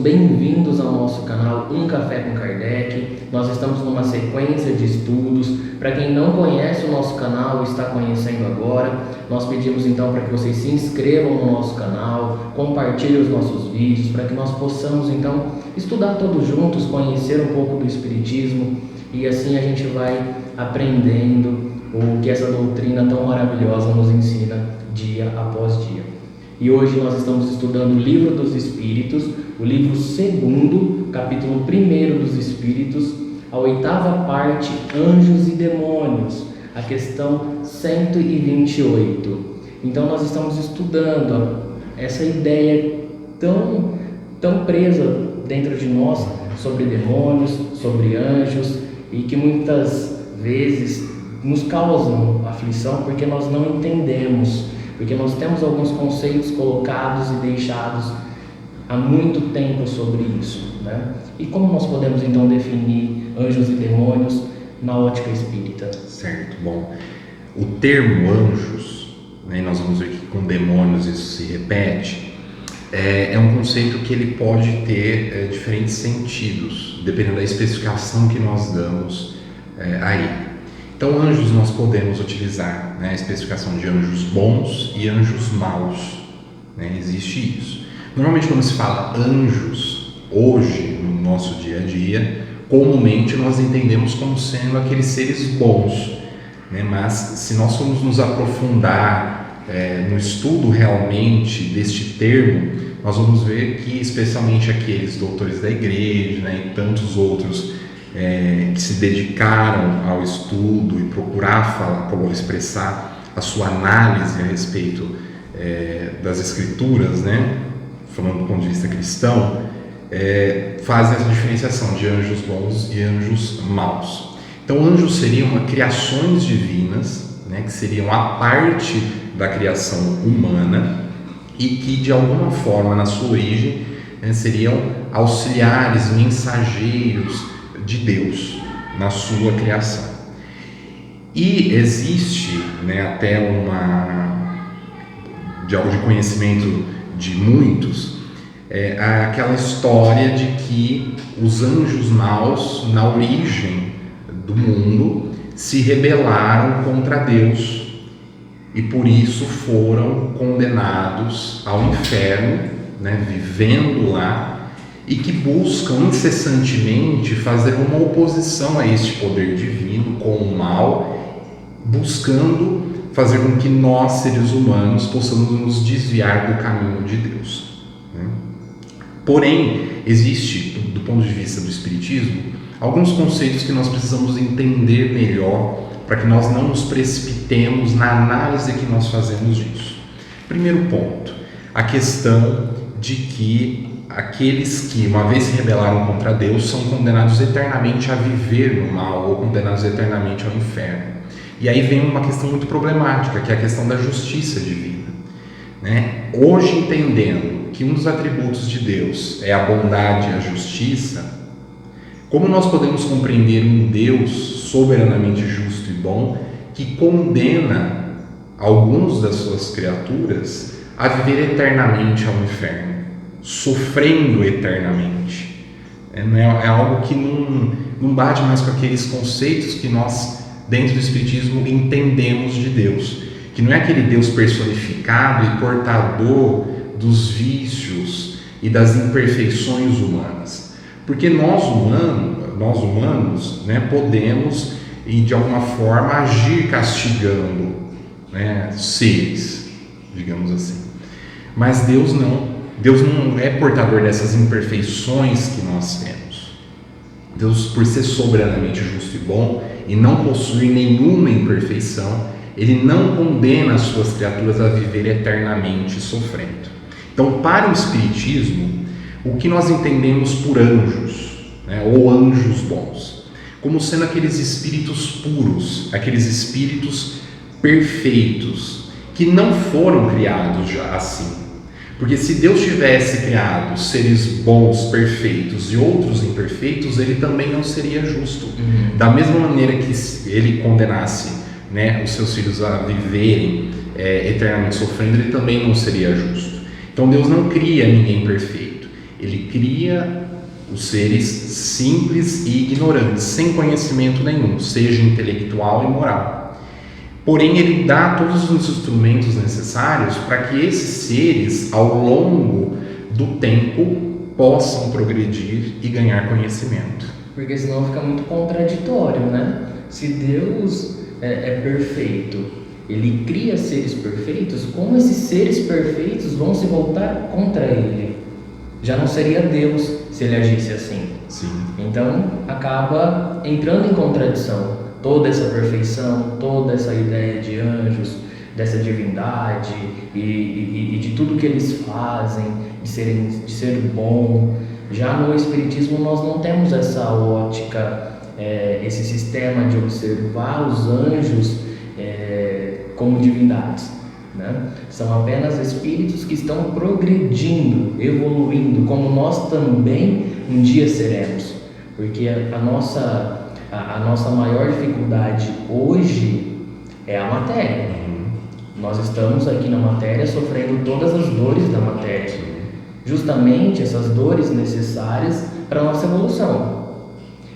bem-vindos ao nosso canal Um Café com Kardec. Nós estamos numa sequência de estudos. Para quem não conhece o nosso canal e está conhecendo agora, nós pedimos então para que vocês se inscrevam no nosso canal, compartilhem os nossos vídeos, para que nós possamos então estudar todos juntos, conhecer um pouco do Espiritismo e assim a gente vai aprendendo o que essa doutrina tão maravilhosa nos ensina dia após dia. E hoje nós estamos estudando o Livro dos Espíritos, o livro 2º, capítulo 1 dos Espíritos, a 8ª parte, Anjos e Demônios, a questão 128. Então nós estamos estudando essa ideia tão presa dentro de nós sobre demônios, sobre anjos, e que muitas vezes nos causam aflição porque nós não entendemos, porque nós temos alguns conceitos colocados e deixados há muito tempo sobre isso, né? E como nós podemos então definir anjos e demônios na ótica espírita? Certo, bom, o termo anjos, né, nós vamos ver que com demônios isso se repete, é um conceito que ele pode ter diferentes sentidos, dependendo da especificação que nós damos a ele. Então, anjos nós podemos utilizar, né, a especificação de anjos bons e anjos maus, né, existe isso. Normalmente, quando se fala anjos, hoje, no nosso dia a dia, comumente nós entendemos como sendo aqueles seres bons, né, mas se nós formos nos aprofundar no estudo realmente deste termo, nós vamos ver que, especialmente aqueles doutores da igreja, né, e tantos outros que se dedicaram ao estudo e procurar falar, como expressar a sua análise a respeito das escrituras, né, falando do ponto de vista cristão, fazem essa diferenciação de anjos bons e anjos maus. Então, anjos seriam criações divinas, né, que seriam a parte da criação humana e que, de alguma forma, na sua origem, seriam auxiliares, mensageiros de Deus na sua criação. E existe, né, até de algo de conhecimento de muitos, aquela história de que os anjos maus, na origem do mundo, se rebelaram contra Deus e por isso foram condenados ao inferno, né, vivendo lá, e que buscam incessantemente fazer uma oposição a este poder divino com o mal, buscando fazer com que nós, seres humanos, possamos nos desviar do caminho de Deus, né? Porém, existe, do ponto de vista do Espiritismo, alguns conceitos que nós precisamos entender melhor para que nós não nos precipitemos na análise que nós fazemos disso. Primeiro ponto, a questão de que aqueles que, uma vez se rebelaram contra Deus, são condenados eternamente a viver no mal ou condenados eternamente ao inferno. E aí vem uma questão muito problemática, que é a questão da justiça divina, né? Hoje, entendendo que um dos atributos de Deus é a bondade e a justiça, como nós podemos compreender um Deus soberanamente justo e bom que condena alguns das suas criaturas a viver eternamente ao inferno, sofrendo eternamente? É algo que não bate mais com aqueles conceitos que nós, dentro do Espiritismo, entendemos de Deus, que não é aquele Deus personificado e portador dos vícios e das imperfeições humanas, porque nós humanos, né, podemos, e de alguma forma, agir castigando, né, seres, digamos assim, mas Deus não é portador dessas imperfeições que nós temos. Deus, por ser soberanamente justo e bom e não possuir nenhuma imperfeição, Ele não condena as suas criaturas a viver eternamente sofrendo. Então, para o Espiritismo, o que nós entendemos por anjos, né, ou anjos bons, como sendo aqueles espíritos puros, aqueles espíritos perfeitos, que não foram criados já assim. Porque se Deus tivesse criado seres bons, perfeitos e outros imperfeitos, Ele também não seria justo. Da mesma maneira que Ele condenasse, né, os seus filhos a viverem eternamente sofrendo, Ele também não seria justo. Então Deus não cria ninguém perfeito. Ele cria os seres simples e ignorantes, sem conhecimento nenhum, seja intelectual e moral. Porém, ele dá todos os instrumentos necessários para que esses seres, ao longo do tempo, possam progredir e ganhar conhecimento. Porque senão fica muito contraditório, né? Se Deus é perfeito, Ele cria seres perfeitos, como esses seres perfeitos vão se voltar contra Ele? Já não seria Deus se Ele agisse assim. Sim. Então, acaba entrando em contradição toda essa perfeição, toda essa ideia de anjos, dessa divindade e de tudo que eles fazem, de ser bom. Já no Espiritismo nós não temos essa ótica, esse sistema de observar os anjos como divindades, né? São apenas espíritos que estão progredindo, evoluindo, como nós também um dia seremos. Porque a nossa maior dificuldade hoje é a matéria. Nós estamos aqui na matéria sofrendo todas as dores da matéria, justamente essas dores necessárias para a nossa evolução.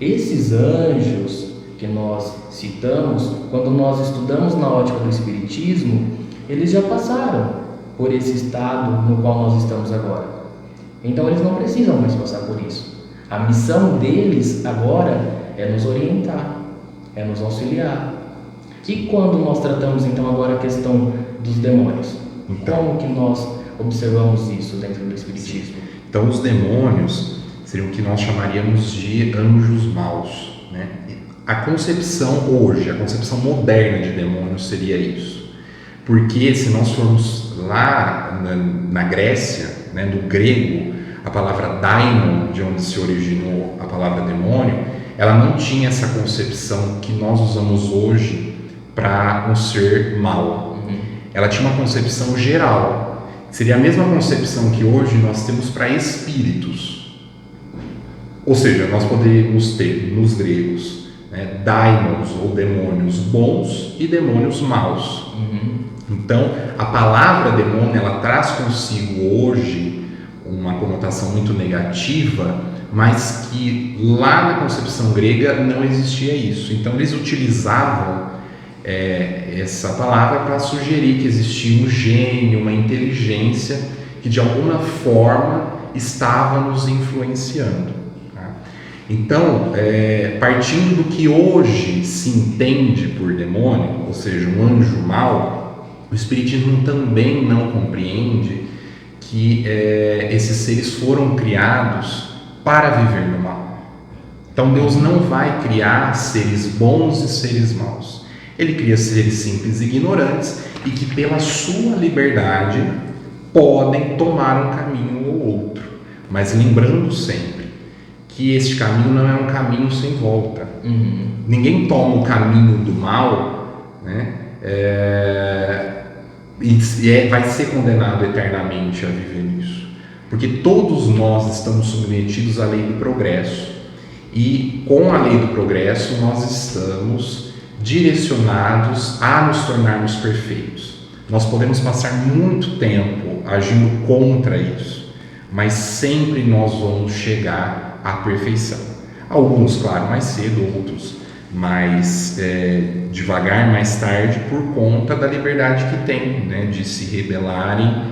Esses anjos que nós citamos, quando nós estudamos na ótica do Espiritismo, eles já passaram por esse estado no qual nós estamos agora. Então eles não precisam mais passar por isso. A missão deles agora é nos orientar, é nos auxiliar. E quando nós tratamos então agora a questão dos demônios? Como que nós observamos isso dentro do Espiritismo? Então os demônios seriam o que nós chamaríamos de anjos maus, né? A concepção hoje, a concepção moderna de demônios seria isso. Porque se nós formos lá na Grécia, né, do grego, a palavra daimon, de onde se originou a palavra demônio, ela não tinha essa concepção que nós usamos hoje para um ser mau. Ela tinha uma concepção geral, seria a mesma concepção que hoje nós temos para espíritos. Ou seja, nós poderíamos ter nos gregos, né, daimons ou demônios bons e demônios maus. Então, a palavra demônio, ela traz consigo hoje uma conotação muito negativa, mas que lá na concepção grega não existia isso. Então, eles utilizavam essa palavra para sugerir que existia um gênio, uma inteligência que de alguma forma estava nos influenciando. Tá? Então, partindo do que hoje se entende por demônio, ou seja, um anjo mau, o Espiritismo também não compreende que esses seres foram criados para viver no mal. Então Deus não vai criar seres bons e seres maus. Ele cria seres simples e ignorantes e que pela sua liberdade podem tomar um caminho ou outro. Mas lembrando sempre que este caminho não é um caminho sem volta. Ninguém toma o caminho do mal, né? Vai ser condenado eternamente a viver nisso. Porque todos nós estamos submetidos à lei do progresso. E com a lei do progresso nós estamos direcionados a nos tornarmos perfeitos. Nós podemos passar muito tempo agindo contra isso, mas sempre nós vamos chegar à perfeição. Alguns, claro, mais cedo, outros mais devagar, mais tarde, por conta da liberdade que tem, né, de se rebelarem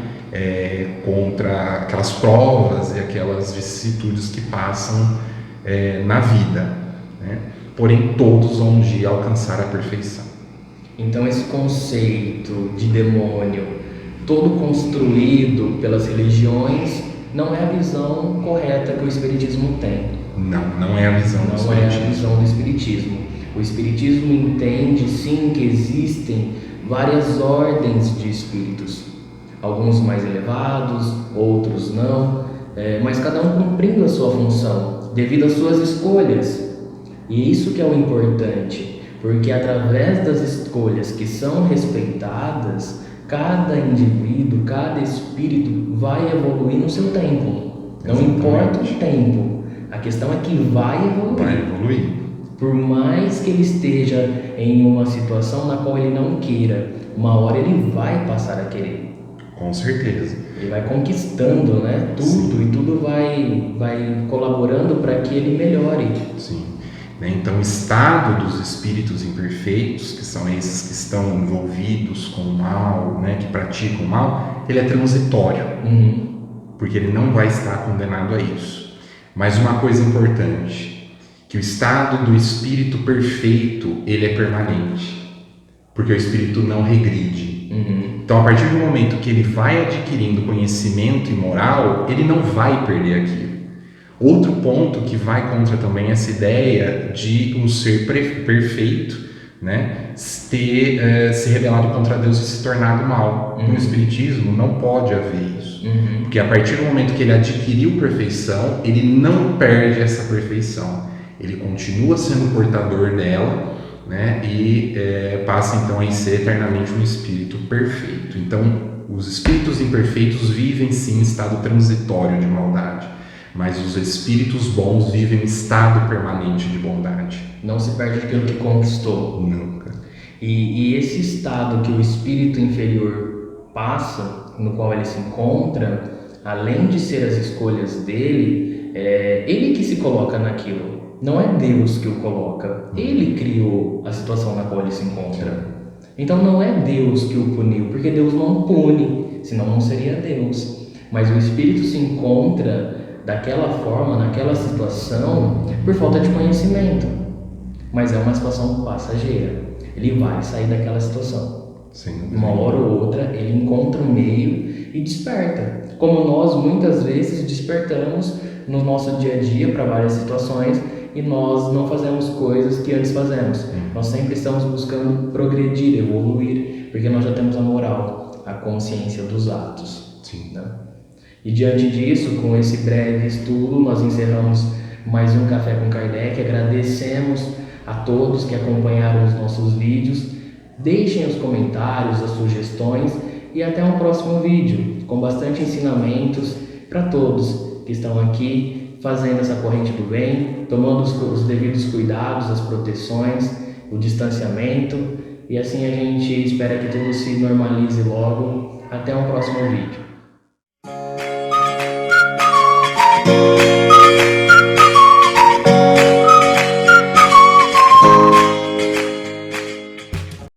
contra aquelas provas e aquelas vicissitudes que passam na vida, né? Porém, todos vão um dia alcançar a perfeição. Então, esse conceito de demônio, todo construído pelas religiões, não é a visão correta que o Espiritismo tem. Não é a visão do Espiritismo. Não é a visão do Espiritismo. O Espiritismo entende, sim, que existem várias ordens de espíritos. Alguns mais elevados, outros não, mas cada um cumprindo a sua função, devido às suas escolhas. E isso que é o importante, porque através das escolhas que são respeitadas, cada indivíduo, cada espírito vai evoluir no seu tempo. Não importa o tempo, a questão é que vai evoluir. Vai evoluir. Por mais que ele esteja em uma situação na qual ele não queira, uma hora ele vai passar a querer. Com certeza. Ele vai conquistando, né, tudo. Sim. E tudo vai colaborando para que ele melhore. Sim. Então, o estado dos espíritos imperfeitos, que são esses que estão envolvidos com o mal, né, que praticam o mal, ele é transitório, porque ele não vai estar condenado a isso. Mas uma coisa importante, que o estado do espírito perfeito, ele é permanente, porque o espírito não regride. Então, a partir do momento que ele vai adquirindo conhecimento e moral, ele não vai perder aquilo. Outro ponto que vai contra também essa ideia de um ser perfeito, né, ter se rebelado contra Deus e se tornado mal. No Espiritismo não pode haver isso, porque a partir do momento que ele adquiriu perfeição, ele não perde essa perfeição, ele continua sendo portador dela, né, e passa então a ser eternamente um espírito perfeito. Então, os espíritos imperfeitos vivem sim em estado transitório de maldade, mas os espíritos bons vivem em estado permanente de bondade. Não se perde aquilo que conquistou. Nunca. E esse estado que o espírito inferior passa, no qual ele se encontra, além de ser as escolhas dele, é ele que se coloca naquilo. Não é Deus que o coloca. Ele criou a situação na qual ele se encontra. Então não é Deus que o puniu, porque Deus não pune, senão não seria Deus. Mas o espírito se encontra daquela forma, naquela situação, por falta de conhecimento. Mas é uma situação passageira. Ele vai sair daquela situação. Sim. Uma hora ou outra, ele encontra um meio e desperta. Como nós muitas vezes despertamos no nosso dia a dia para várias situações e nós não fazemos coisas que antes fazemos. Nós sempre estamos buscando progredir, evoluir, porque nós já temos a moral, a consciência dos atos. Sim. Né? E diante disso, com esse breve estudo, nós encerramos mais um Café com Kardec. Agradecemos a todos que acompanharam os nossos vídeos. Deixem os comentários, as sugestões e até um próximo vídeo, com bastante ensinamentos para todos que estão aqui fazendo essa corrente do bem, tomando os devidos cuidados, as proteções, o distanciamento, e assim a gente espera que tudo se normalize logo. Até um próximo vídeo.